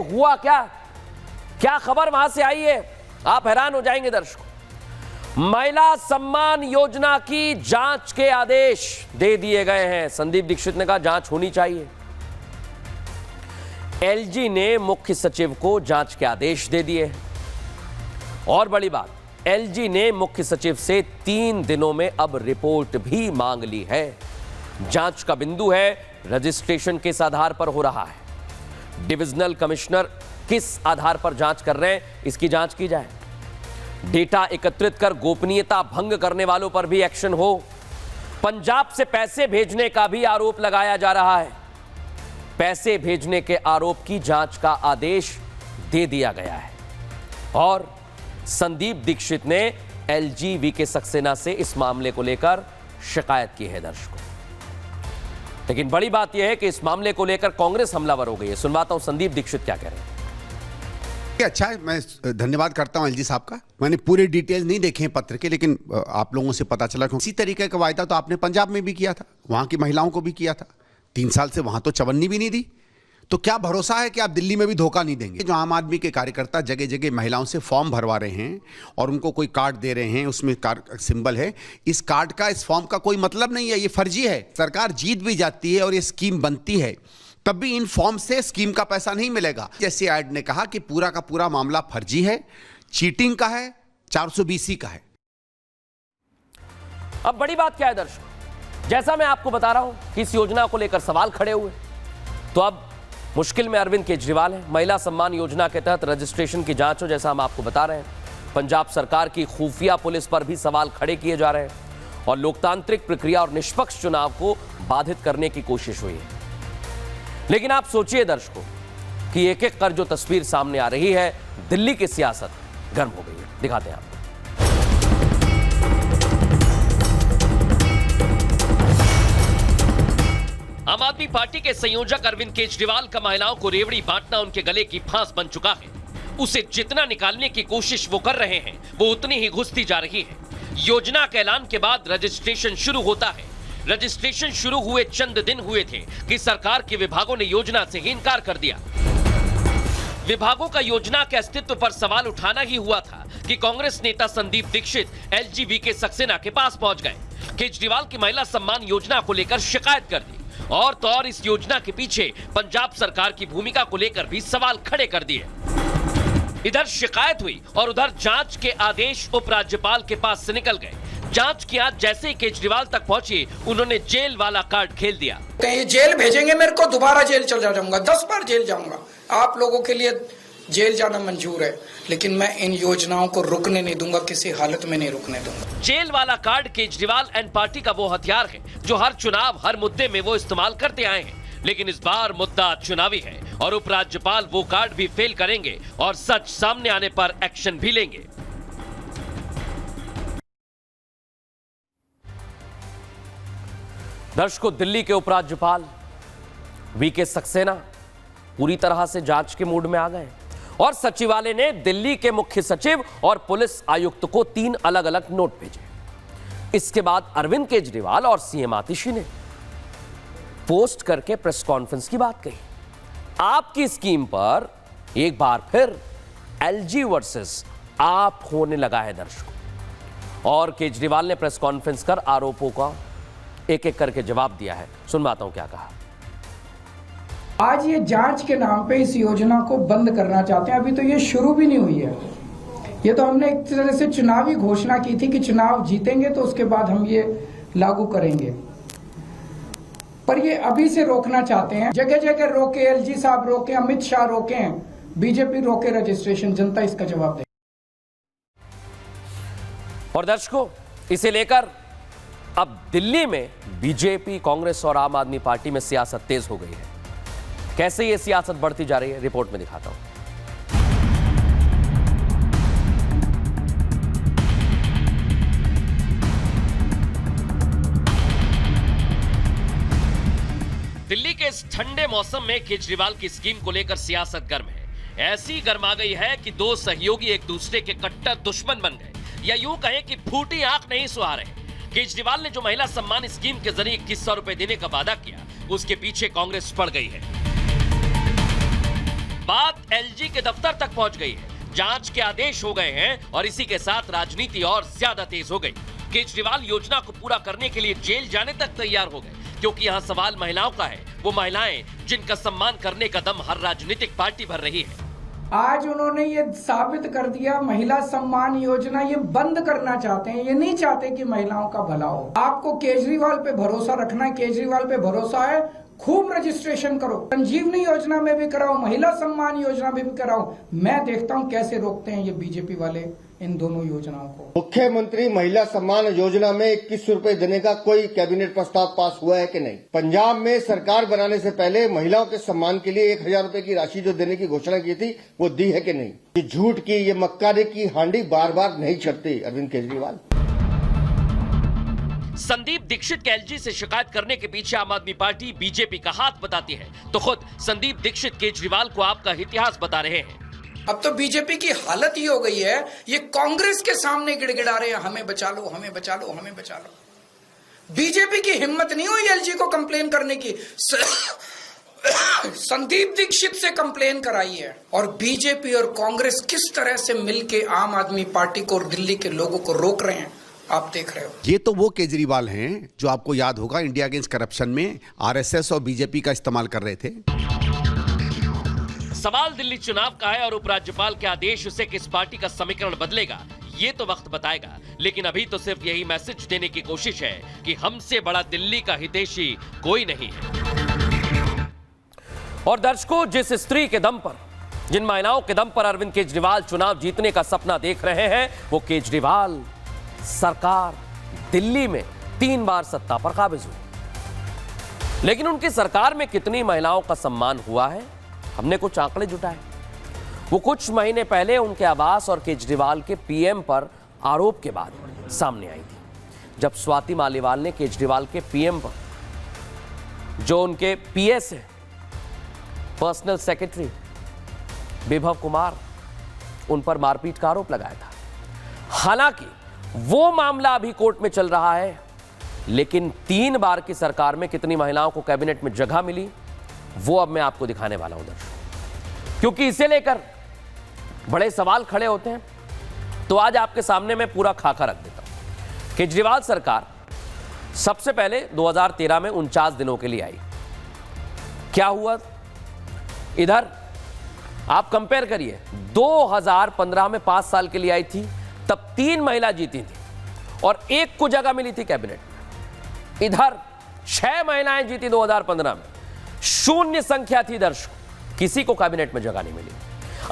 हुआ क्या? क्या खबर वहां से आई है, आप हैरान हो जाएंगे दर्शकों। महिला सम्मान योजना की जांच के आदेश दे दिए गए हैं। संदीप दीक्षित ने कहा जांच होनी चाहिए। एलजी ने मुख्य सचिव को जांच के आदेश दे दिए। और बड़ी बात, एलजी ने मुख्य सचिव से 3 दिनों में अब रिपोर्ट भी मांग ली है। जांच का बिंदु है रजिस्ट्रेशन किस आधार पर हो रहा है, डिविजनल कमिश्नर किस आधार पर जांच कर रहे हैं, इसकी जांच की जाए। डेटा एकत्रित कर गोपनीयता भंग करने वालों पर भी एक्शन हो। पंजाब से पैसे भेजने का भी आरोप लगाया जा रहा है। पैसे भेजने के आरोप की जांच का आदेश दे दिया गया है। और संदीप दीक्षित ने एलजी वीके सक्सेना से इस मामले को लेकर शिकायत की है दर्शकों। लेकिन बड़ी बात यह है कि इस मामले को लेकर कांग्रेस हमलावर हो गई है। सुनवाता हूं संदीप दीक्षित क्या कह रहे हैं। अच्छा है, मैं धन्यवाद करता हूं एलजी साहब का। मैंने पूरे डिटेल नहीं देखे हैं पत्र के, लेकिन आप लोगों से पता चला कि इसी तरीके का वायदा तो आपने पंजाब में भी किया था, वहां की महिलाओं को भी किया था। 3 साल से वहां तो चवन्नी भी नहीं दी। तो क्या भरोसा है कि आप दिल्ली में भी धोखा नहीं देंगे? जो आम आदमी के कार्यकर्ता जगह जगह महिलाओं से फॉर्म भरवा रहे हैं और उनको कोई कार्ड दे रहे हैं, उसमें कार्ड सिंबल है, इस कार्ड का, इस फॉर्म का कोई मतलब नहीं है, ये फर्जी है। सरकार जीत भी जाती है और ये स्कीम बनती है, तब भी इन फॉर्म से स्कीम का पैसा नहीं मिलेगा। जैसे ऐड ने कहा कि पूरा का पूरा मामला फर्जी है, चीटिंग का है, 420 का है। अब बड़ी बात क्या है दर्शकों, जैसा मैं आपको बता रहा हूं कि इस योजना को लेकर सवाल खड़े हुए, तो अब मुश्किल में अरविंद केजरीवाल है। महिला सम्मान योजना के तहत रजिस्ट्रेशन की जांच हो, जैसा हम आपको बता रहे हैं। पंजाब सरकार की खुफिया पुलिस पर भी सवाल खड़े किए जा रहे हैं और लोकतांत्रिक प्रक्रिया और निष्पक्ष चुनाव को बाधित करने की कोशिश हुई है। लेकिन आप सोचिए दर्शकों कि एक एक कर जो तस्वीर सामने आ रही है, दिल्ली की सियासत गर्म हो गई है। दिखाते हैं आपको। आम आदमी पार्टी के संयोजक अरविंद केजरीवाल का महिलाओं को रेवड़ी बांटना उनके गले की फांस बन चुका है। उसे जितना निकालने की कोशिश वो कर रहे हैं, वो उतनी ही घुसती जा रही है। योजना के ऐलान के बाद रजिस्ट्रेशन शुरू होता है। रजिस्ट्रेशन शुरू हुए चंद दिन हुए थे कि सरकार के विभागों ने योजना से ही इनकार कर दिया। विभागों का योजना के अस्तित्व पर सवाल उठाना ही हुआ था कि कांग्रेस नेता संदीप दीक्षित एलजी वीके सक्सेना के पास पहुंच गए। केजरीवाल की महिला सम्मान योजना को लेकर शिकायत कर दी और तो और इस योजना के पीछे पंजाब सरकार की भूमिका को लेकर भी सवाल खड़े कर दिए। इधर शिकायत हुई और उधर जांच के आदेश उपराज्यपाल के पास से निकल गए। जांच की आज जैसे ही केजरीवाल तक पहुंची, उन्होंने जेल वाला कार्ड खेल दिया। ये जेल भेजेंगे मेरे को, दोबारा जेल चला जाऊंगा, 10 बार जेल जाऊंगा। आप लोगों के लिए जेल जाना मंजूर है, लेकिन मैं इन योजनाओं को रुकने नहीं दूंगा, किसी हालत में नहीं रुकने दूंगा। जेल वाला कार्ड केजरीवाल एंड पार्टी का वो हथियार है जो हर चुनाव, हर मुद्दे में वो इस्तेमाल करते आए हैं। लेकिन इस बार मुद्दा चुनावी है और उपराज्यपाल वो कार्ड भी फेल करेंगे और सच सामने आने पर एक्शन भी लेंगे। दर्शकों, दिल्ली के उपराज्यपाल वीके सक्सेना पूरी तरह से जांच के मूड में आ गए और सचिवालय ने दिल्ली के मुख्य सचिव और पुलिस आयुक्त को 3 अलग अलग नोट भेजे। इसके बाद अरविंद केजरीवाल और सीएम आतिशी ने पोस्ट करके प्रेस कॉन्फ्रेंस की बात कही। आपकी स्कीम पर एक बार फिर एलजी वर्सेस आप होने लगा है दर्शकों। और केजरीवाल ने प्रेस कॉन्फ्रेंस कर आरोपों का एक एक करके जवाब दिया है। सुनवाता हूं क्या कहा। आज ये जांच के नाम पे इस योजना को बंद करना चाहते हैं। अभी तो ये शुरू भी नहीं हुई है। ये तो हमने एक तरह से चुनावी घोषणा की थी कि चुनाव जीतेंगे तो उसके बाद हम ये लागू करेंगे, पर ये अभी से रोकना चाहते हैं। जगह जगह रोके, एलजी साहब रोके, अमित शाह रोके, बीजेपी रोके रजिस्ट्रेशन। जनता इसका जवाब दे। और दर्शकों, इसे लेकर अब दिल्ली में बीजेपी, कांग्रेस और आम आदमी पार्टी में सियासत तेज हो गई है। कैसे ये सियासत बढ़ती जा रही है, रिपोर्ट में दिखाता हूं। दिल्ली के इस ठंडे मौसम में केजरीवाल की स्कीम को लेकर सियासत गर्म है। ऐसी गर्मा गई है कि 2 सहयोगी एक दूसरे के कट्टर दुश्मन बन गए, या यूं कहें कि फूटी आंख नहीं सुहा रहे। केजरीवाल ने जो महिला सम्मान स्कीम के जरिए 2100 रुपए देने का वादा किया, उसके पीछे कांग्रेस पड़ गई है। बात एलजी के दफ्तर तक पहुंच गई है। जांच के आदेश हो गए हैं और इसी के साथ राजनीति और ज्यादा तेज हो गई। केजरीवाल योजना को पूरा करने के लिए जेल जाने तक तैयार हो गए, क्योंकि यहाँ सवाल महिलाओं का है। वो महिलाएं जिनका सम्मान करने का दम हर राजनीतिक पार्टी भर रही है। आज उन्होंने ये साबित कर दिया, महिला सम्मान योजना ये बंद करना चाहते हैं। ये नहीं चाहते कि महिलाओं का भला हो। आपको केजरीवाल पे भरोसा रखना है, केजरीवाल पे भरोसा है, खूब रजिस्ट्रेशन करो। संजीवनी योजना में भी कराओ, महिला सम्मान योजना में भी कराओ। मैं देखता हूँ कैसे रोकते हैं ये बीजेपी वाले इन दोनों योजनाओं को। मुख्यमंत्री महिला सम्मान योजना में 21 रुपए देने का कोई कैबिनेट प्रस्ताव पास हुआ है कि नहीं? पंजाब में सरकार बनाने से पहले महिलाओं के सम्मान के लिए 1000 रुपए की राशि जो देने की घोषणा की थी वो दी है कि नहीं? ये झूठ की, ये मक्कारी की हांडी बार बार नहीं छटती अरविंद केजरीवाल। संदीप दीक्षित के एलजी से शिकायत करने के पीछे आम आदमी पार्टी बीजेपी का हाथ बताती है, तो खुद संदीप दीक्षित केजरीवाल को आपका इतिहास बता रहे हैं। अब तो बीजेपी की हालत ही हो गई है, ये कांग्रेस के सामने गिड़गिड़ा रहे हैं, हमें बचा लो, हमें बचा लो, हमें बचा लो। बीजेपी की हिम्मत नहीं हुई एलजी को कंप्लेन करने की। संदीप दीक्षित से कंप्लेन कराई है। और बीजेपी और कांग्रेस किस तरह से मिलके आम आदमी पार्टी को और दिल्ली के लोगों को रोक रहे हैं, आप देख रहे हो। ये तो वो केजरीवाल हैं जो आपको याद होगा इंडिया अगेंस्ट करप्शन में आरएसएस और बीजेपी का इस्तेमाल कर रहे थे। सवाल दिल्ली चुनाव का है और उपराज्यपाल के आदेश से किस पार्टी का समीकरण बदलेगा ये तो वक्त बताएगा, लेकिन अभी तो सिर्फ यही मैसेज देने की कोशिश है कि हमसे बड़ा दिल्ली का हितैषी कोई नहीं है। और दर्शकों, जिस स्त्री के दम पर, जिन महिलाओं के दम पर अरविंद केजरीवाल चुनाव जीतने का सपना देख रहे हैं, वो केजरीवाल सरकार दिल्ली में 3 बार सत्ता पर काबिज हुई। लेकिन उनकी सरकार में कितनी महिलाओं का सम्मान हुआ है, हमने कुछ आंकड़े जुटाए। वो कुछ महीने पहले उनके आवास और केजरीवाल के पीएम पर आरोप के बाद सामने आई थी, जब स्वाति मालीवाल ने केजरीवाल के पीएम पर, जो उनके पीएस है, पर्सनल सेक्रेटरी विभव कुमार, उन पर मारपीट का आरोप लगाया था। हालांकि वो मामला अभी कोर्ट में चल रहा है, लेकिन 3 बार की सरकार में कितनी महिलाओं को कैबिनेट में जगह मिली, वो अब मैं आपको दिखाने वाला हूं दर्शकों, क्योंकि इसे लेकर बड़े सवाल खड़े होते हैं। तो आज आपके सामने मैं पूरा खाका रख देता हूं। केजरीवाल सरकार सबसे पहले 2013 में 49 दिनों के लिए आई। क्या हुआ इधर आप कंपेयर करिए, 2015 में 5 साल के लिए आई थी, तब 3 महिला जीती थी और 1 को जगह मिली थी कैबिनेट में। इधर 6 महिलाएं जीती 2015 में, 0 संख्या थी दर्शकों, किसी को कैबिनेट में जगह नहीं मिली।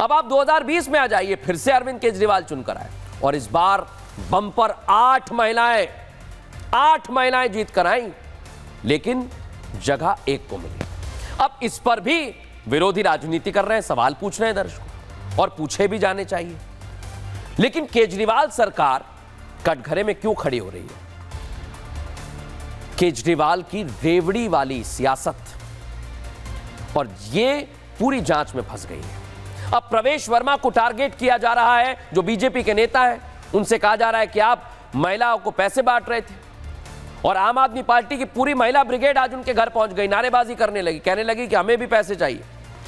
अब आप 2020 में आ जाइए, फिर से अरविंद केजरीवाल चुनकर आए और इस बार बंपर 8 महिलाएं जीत कर आई, लेकिन जगह 1 को मिली। अब इस पर भी विरोधी राजनीति कर रहे हैं, सवाल पूछ रहे हैं दर्शकों, और पूछे भी जाने चाहिए। लेकिन केजरीवाल सरकार कटघरे में क्यों खड़ी हो रही है? केजरीवाल की रेवड़ी वाली सियासत, और ये पूरी जांच में फंस गई है। अब प्रवेश वर्मा को टारगेट किया जा रहा है, जो बीजेपी के नेता हैं। उनसे कहा जा रहा है कि आप महिलाओं को पैसे बांट रहे थे, और आम आदमी पार्टी की पूरी महिला ब्रिगेड आज उनके घर पहुंच गई, नारेबाजी करने लगी, कहने लगी कि हमें भी पैसे चाहिए।